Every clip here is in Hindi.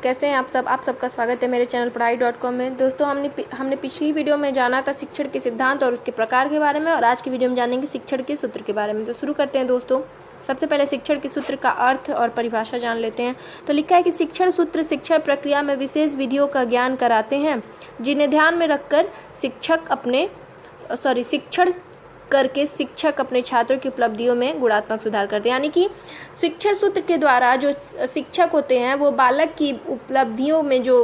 कैसे हैं आप सबका स्वागत है मेरे चैनल पढ़ाई.com में। दोस्तों हमने पिछली वीडियो में जाना था शिक्षण के सिद्धांत और उसके प्रकार के बारे में, और आज की वीडियो में जानेंगे शिक्षण के सूत्र के बारे में। तो शुरू करते हैं दोस्तों। सबसे पहले शिक्षण के सूत्र का अर्थ और परिभाषा जान लेते हैं। तो लिखा है कि शिक्षण सूत्र शिक्षण प्रक्रिया में विशेष विधियों का ज्ञान कराते हैं, जिन्हें ध्यान में रखकर शिक्षण करके शिक्षक अपने छात्रों की उपलब्धियों में गुणात्मक सुधार करते हैं। यानी कि शिक्षण सूत्र के द्वारा जो शिक्षक होते हैं वो बालक की उपलब्धियों में जो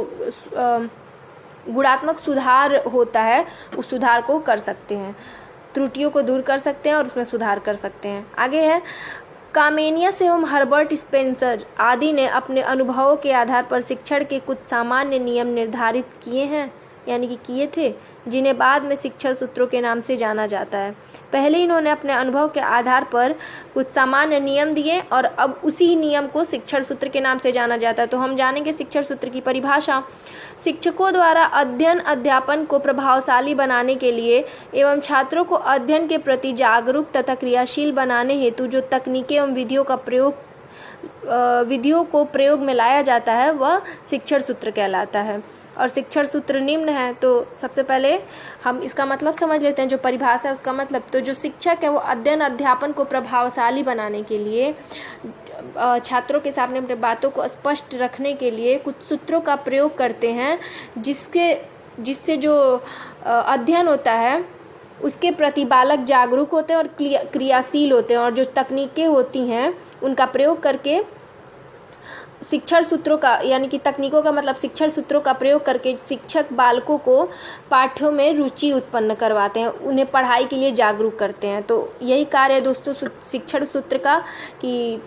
गुणात्मक सुधार होता है उस सुधार को कर सकते हैं, त्रुटियों को दूर कर सकते हैं और उसमें सुधार कर सकते हैं। आगे है, कामेनियस एवं हर्बर्ट स्पेंसर आदि ने अपने अनुभवों के आधार पर शिक्षण के कुछ सामान्य नियम निर्धारित किए हैं, यानी कि किए थे, जिन्हें बाद में शिक्षण सूत्रों के नाम से जाना जाता है। पहले इन्होंने अपने अनुभव के आधार पर कुछ सामान्य नियम दिए और अब उसी नियम को शिक्षण सूत्र के नाम से जाना जाता है। तो हम जानेंगे शिक्षण सूत्र की परिभाषा। शिक्षकों द्वारा अध्ययन अध्यापन को प्रभावशाली बनाने के लिए एवं छात्रों को अध्ययन के प्रति जागरूक तथा क्रियाशील बनाने हेतु जो तकनीकें एवं विधियों को प्रयोग में लाया जाता है वह शिक्षण सूत्र कहलाता है। और शिक्षण सूत्र निम्न है। तो सबसे पहले हम इसका मतलब समझ लेते हैं, जो परिभाषा है उसका मतलब। तो जो शिक्षक है वो अध्ययन अध्यापन को प्रभावशाली बनाने के लिए, छात्रों के सामने अपने बातों को स्पष्ट रखने के लिए कुछ सूत्रों का प्रयोग करते हैं, जिससे जो अध्ययन होता है उसके प्रति बालक जागरूक होते हैं और क्रियाशील होते हैं, और जो तकनीकें होती हैं उनका प्रयोग करके शिक्षण सूत्रों का, यानी कि तकनीकों का मतलब शिक्षण सूत्रों का प्रयोग करके शिक्षक बालकों को पाठ्यों में रुचि उत्पन्न करवाते हैं, उन्हें पढ़ाई के लिए जागरूक करते हैं। तो यही कार्य है दोस्तों शिक्षण सूत्र का, कि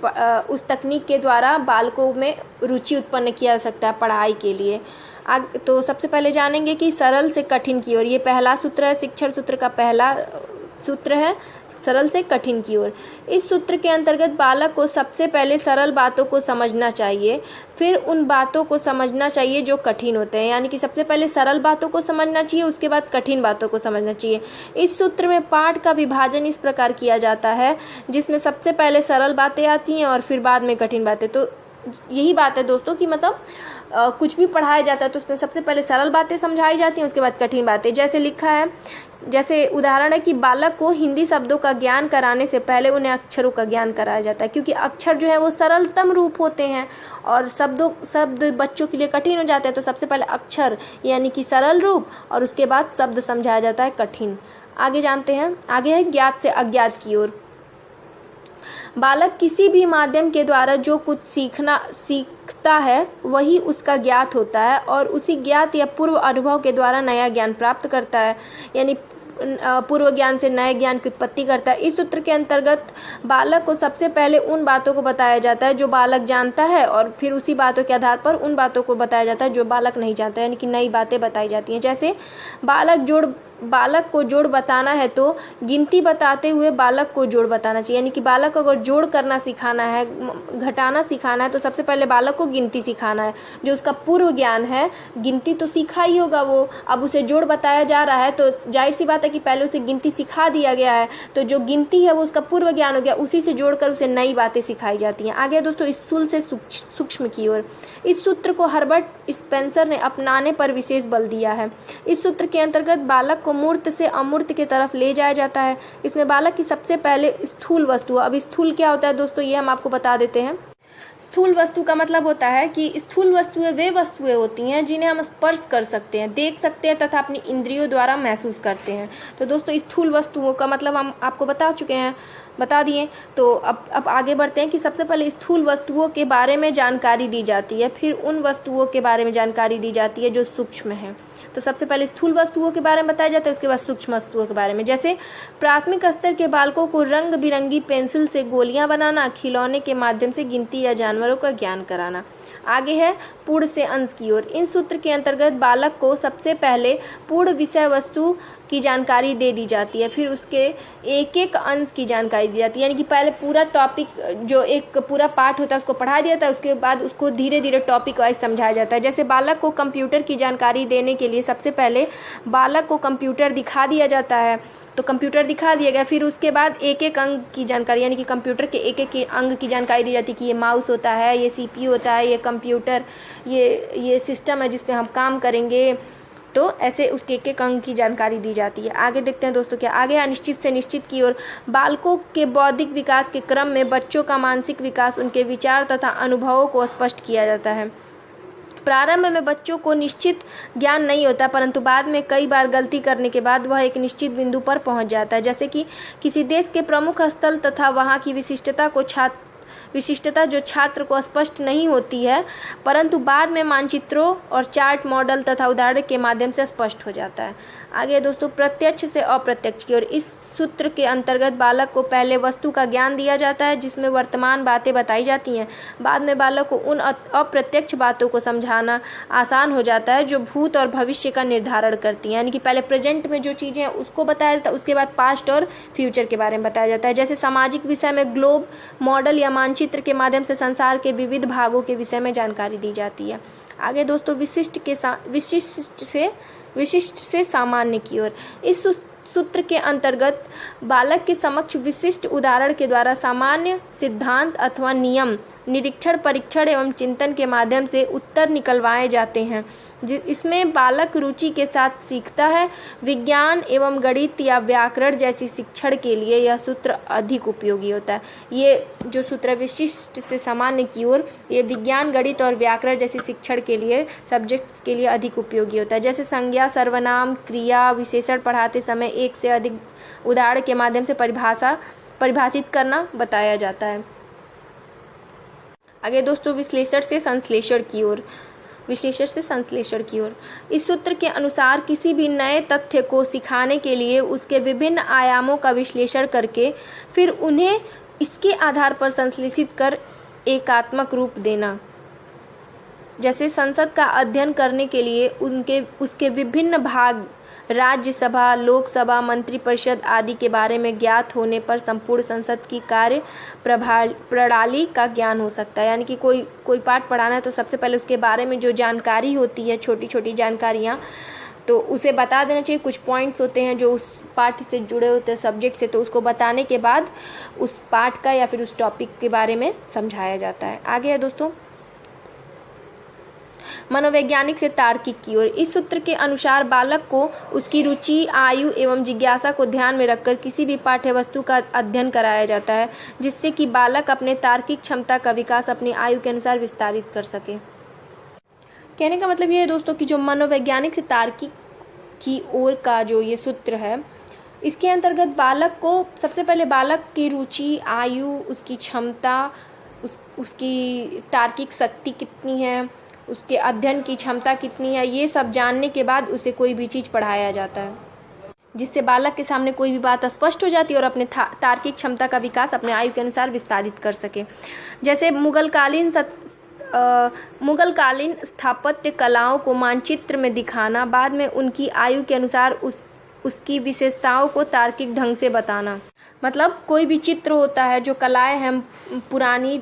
उस तकनीक के द्वारा बालकों में रुचि उत्पन्न किया जा सकता है पढ़ाई के लिए। तो सबसे पहले जानेंगे कि सरल से कठिन की ओर, ये पहला सूत्र है, शिक्षण सूत्र का पहला सूत्र है, सरल से कठिन की ओर। इस सूत्र के अंतर्गत बालक को सबसे पहले सरल बातों को समझना चाहिए, फिर उन बातों को समझना चाहिए जो कठिन होते हैं। यानी कि सबसे पहले सरल बातों को समझना चाहिए, उसके बाद कठिन बातों को समझना चाहिए। इस सूत्र में पाठ का विभाजन इस प्रकार किया जाता है, जिसमें सबसे पहले सरल बातें आती हैं और फिर बाद में कठिन बातें। तो यही बात है दोस्तों कि मतलब कुछ भी पढ़ाया जाता है तो उसमें सबसे पहले सरल बातें समझाई जाती हैं, उसके बाद कठिन बातें। जैसे लिखा है, जैसे उदाहरण है कि बालक को हिंदी शब्दों का ज्ञान कराने से पहले उन्हें अक्षरों का ज्ञान कराया जाता है, क्योंकि अक्षर जो है वो सरलतम रूप होते हैं और शब्द बच्चों के लिए कठिन हो जाते हैं। तो सबसे पहले अक्षर यानी कि सरल रूप और उसके बाद शब्द समझाया जाता है कठिन। आगे जानते हैं, आगे है ज्ञात से अज्ञात की ओर। बालक किसी भी माध्यम के द्वारा जो कुछ सीखता है वही उसका ज्ञात होता है और उसी ज्ञात या पूर्व अनुभव के द्वारा नया ज्ञान प्राप्त करता है, यानी पूर्व ज्ञान से नए ज्ञान की उत्पत्ति करता है। इस सूत्र के अंतर्गत बालक को सबसे पहले उन बातों को बताया जाता है जो बालक जानता है, और फिर उसी बातों के आधार पर उन बातों को बताया जाता है जो बालक नहीं जानता है, यानी कि नई बातें बताई जाती हैं। जैसे बालक को जोड़ बताना है तो गिनती बताते हुए बालक को जोड़ बताना चाहिए, यानी कि बालक को अगर जोड़ करना सिखाना है, घटाना सिखाना है, तो सबसे पहले बालक को गिनती सिखाना है। जो उसका पूर्व ज्ञान है, गिनती तो सीखा ही होगा वो, अब उसे जोड़ बताया जा रहा है तो जाहिर सी बात है कि पहले उसे गिनती सिखा दिया गया है, तो जो गिनती है वो उसका पूर्व ज्ञान हो गया, उसी से जोड़कर उसे नई बातें सिखाई जाती हैं। आगे दोस्तों स्थूल से सूक्ष्म की ओर। इस सूत्र को हर्बर्ट स्पेंसर ने अपनाने पर विशेष बल दिया है। इस सूत्र के अंतर्गत बालक को मूर्त से अमूर्त की तरफ ले जाया जाता है। इसमें बालक की सबसे पहले स्थूल वस्तु, अब स्थूल क्या होता है दोस्तों ये हम आपको बता देते हैं। स्थूल वस्तु का मतलब होता है कि स्थूल वस्तुएं वे वस्तुएं होती हैं जिन्हें हम स्पर्श कर सकते हैं, देख सकते हैं तथा अपनी इंद्रियों द्वारा महसूस करते हैं। तो दोस्तों स्थूल वस्तुओं का मतलब हम आपको बता दिए। तो अब आगे बढ़ते हैं कि सबसे पहले स्थूल वस्तुओं के बारे में जानकारी दी जाती है, फिर उन वस्तुओं के बारे में जानकारी दी जाती है जो सूक्ष्म हैं। तो सबसे पहले स्थूल वस्तुओं के बारे में बताया जाता है, उसके बाद सूक्ष्म वस्तुओं के बारे में। जैसे प्राथमिक स्तर के बालकों को रंग बिरंगी पेंसिल से गोलियां बनाना, खिलौने के माध्यम से गिनती या जानवरों का ज्ञान कराना। आगे है पूर्ण से अंश की ओर। इन सूत्र के अंतर्गत बालक को सबसे पहले पूर्ण विषय वस्तु की जानकारी दे दी जाती है, फिर उसके एक एक अंश की जानकारी दी जाती है, यानी कि पहले पूरा टॉपिक जो एक पूरा पाठ होता है उसको पढ़ा दिया जाता है, उसके बाद उसको धीरे धीरे टॉपिक वाइज समझाया जाता है। जैसे बालक को कंप्यूटर की जानकारी देने के लिए सबसे पहले बालक को कंप्यूटर दिखा दिया जाता है, तो कंप्यूटर दिखा दिया गया, फिर उसके बाद एक एक अंग की जानकारी, यानी कि कंप्यूटर के एक एक अंग की जानकारी दी जाती है कि ये माउस होता है, ये CPU होता है, ये कंप्यूटर, ये सिस्टम है जिस पे हम काम करेंगे। तो ऐसे उसके एक एक अंग की जानकारी दी जाती है। आगे देखते हैं दोस्तों क्या आगे, अनिश्चित से निश्चित की ओर। बालकों के बौद्धिक विकास के क्रम में बच्चों का मानसिक विकास, उनके विचार तथा अनुभवों को स्पष्ट किया जाता है। प्रारंभ में बच्चों को निश्चित ज्ञान नहीं होता, परंतु बाद में कई बार गलती करने के बाद वह एक निश्चित बिंदु पर पहुंच जाता है। जैसे कि किसी देश के प्रमुख स्थल तथा वहां की विशिष्टता जो छात्र को स्पष्ट नहीं होती है, परंतु बाद में मानचित्रों और चार्ट मॉडल तथा उदाहरण के माध्यम से स्पष्ट हो जाता है। आगे दोस्तों, प्रत्यक्ष से अप्रत्यक्ष की ओर। इस सूत्र के अंतर्गत बालक को पहले वस्तु का ज्ञान दिया जाता है जिसमें वर्तमान बातें बताई जाती हैं। बाद में बालक को उन अप्रत्यक्ष बातों को समझाना आसान हो जाता है जो भूत और भविष्य का निर्धारण करती हैं। यानी कि पहले प्रेजेंट में जो चीज़ें हैं उसको बताया जाता है, उसके बाद पास्ट और फ्यूचर के बारे में बताया जाता है। जैसे सामाजिक विषय में ग्लोब मॉडल या मानचित्र के माध्यम से संसार के विविध भागों के विषय में जानकारी दी जाती है। आगे दोस्तों, विशिष्ट से सामान्य की ओर। इस सूत्र के अंतर्गत बालक के समक्ष विशिष्ट उदाहरण के द्वारा सामान्य सिद्धांत अथवा नियम निरीक्षण, परीक्षण एवं चिंतन के माध्यम से उत्तर निकलवाए जाते हैं। इसमें बालक रुचि के साथ सीखता है। विज्ञान एवं गणित या व्याकरण जैसी शिक्षण के लिए यह सूत्र अधिक उपयोगी होता है। ये जो सूत्र विशिष्ट से सामान्य की ओर, ये विज्ञान, गणित और व्याकरण जैसी शिक्षण के लिए, सब्जेक्ट्स के लिए अधिक उपयोगी होता है। जैसे संज्ञा, सर्वनाम, क्रिया, विशेषण पढ़ाते समय एक से अधिक उदाहरण के माध्यम से परिभाषित करना बताया जाता है। आगे दोस्तों, विश्लेषण से संश्लेषण की ओर। इस सूत्र के अनुसार किसी भी नए तथ्य को सिखाने के लिए उसके विभिन्न आयामों का विश्लेषण करके फिर उन्हें इसके आधार पर संश्लेषित कर एकात्मक रूप देना। जैसे संसद का अध्ययन करने के लिए उसके विभिन्न भाग, राज्यसभा, लोकसभा, मंत्रिपरिषद आदि के बारे में ज्ञात होने पर संपूर्ण संसद की कार्य प्रणाली का ज्ञान हो सकता है। यानी कि कोई पाठ पढ़ाना है तो सबसे पहले उसके बारे में जो जानकारी होती है, छोटी छोटी जानकारियाँ, तो उसे बता देना चाहिए। कुछ पॉइंट्स होते हैं जो उस पाठ से जुड़े होते हैं, सब्जेक्ट से, तो उसको बताने के बाद उस पाठ का या फिर उस टॉपिक के बारे में समझाया जाता है। आगे है दोस्तों, मनोवैज्ञानिक से तार्किक की ओर। इस सूत्र के अनुसार बालक को उसकी रुचि, आयु एवं जिज्ञासा को ध्यान में रखकर किसी भी पाठ्य वस्तु का अध्ययन कराया जाता है, जिससे कि बालक अपने तार्किक क्षमता का विकास अपनी आयु के अनुसार विस्तारित कर सके। कहने का मतलब ये है दोस्तों कि जो मनोवैज्ञानिक से तार्किक की ओर का जो ये सूत्र है, इसके अंतर्गत बालक को सबसे पहले बालक की रुचि, आयु, उसकी क्षमता, उसकी तार्किक शक्ति कितनी है, उसके अध्ययन की क्षमता कितनी है, ये सब जानने के बाद उसे कोई भी चीज़ पढ़ाया जाता है, जिससे बालक के सामने कोई भी बात स्पष्ट हो जाती है और अपने तार्किक क्षमता का विकास अपने आयु के अनुसार विस्तारित कर सके। जैसे मुगलकालीन स्थापत्य कलाओं को मानचित्र में दिखाना, बाद में उनकी आयु के अनुसार उसकी विशेषताओं को तार्किक ढंग से बताना। मतलब कोई भी चित्र होता है, जो कलाएं हैं पुरानी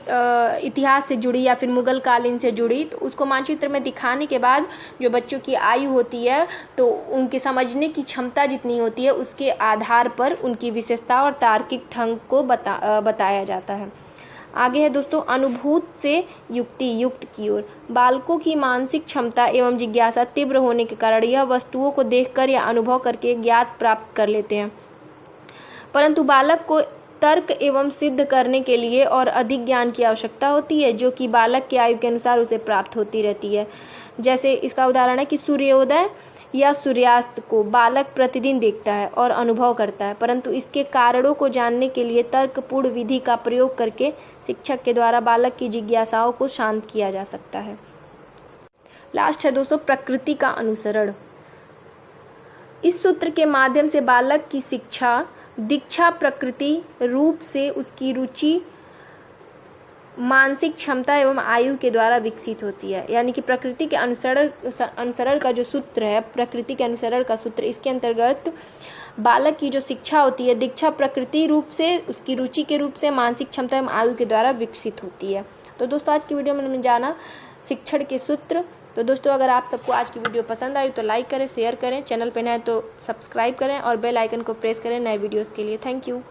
इतिहास से जुड़ी या फिर मुगल कालीन से जुड़ी, तो उसको मानचित्र में दिखाने के बाद जो बच्चों की आयु होती है, तो उनके समझने की क्षमता जितनी होती है उसके आधार पर उनकी विशेषता और तार्किक ढंग को बताया जाता है। आगे है दोस्तों, अनुभूत से युक्त की ओर। बालकों की मानसिक क्षमता एवं जिज्ञासा तीव्र होने के कारण यह वस्तुओं को देखकर या अनुभव करके ज्ञात प्राप्त कर लेते हैं, परंतु बालक को तर्क एवं सिद्ध करने के लिए और अधिक ज्ञान की आवश्यकता होती है, जो कि बालक की आयु के अनुसार उसे प्राप्त होती रहती है। जैसे इसका उदाहरण है कि सूर्योदय या सूर्यास्त को बालक प्रतिदिन देखता है और अनुभव करता है, परंतु इसके कारणों को जानने के लिए तर्कपूर्ण विधि का प्रयोग करके शिक्षक के द्वारा बालक की जिज्ञासाओं को शांत किया जा सकता है। लास्ट है दोस्तों, प्रकृति का अनुसरण। इस सूत्र के माध्यम से बालक की दीक्षा प्रकृति रूप से उसकी रुचि, मानसिक क्षमता एवं आयु के द्वारा विकसित होती है। यानी कि प्रकृति के अनुसरण का जो सूत्र है, प्रकृति के अनुसरण का सूत्र, इसके अंतर्गत बालक की जो शिक्षा होती है, दीक्षा प्रकृति रूप से, उसकी रुचि के रूप से, मानसिक क्षमता एवं आयु के द्वारा विकसित होती है। तो दोस्तों आज की वीडियो में हमने जाना शिक्षण के सूत्र, तो दोस्तों अगर आप सबको आज की वीडियो पसंद आई तो लाइक करें, शेयर करें, चैनल पे नए तो सब्सक्राइब करें और बेल आइकन को प्रेस करें नए वीडियोज़ के लिए। Thank you.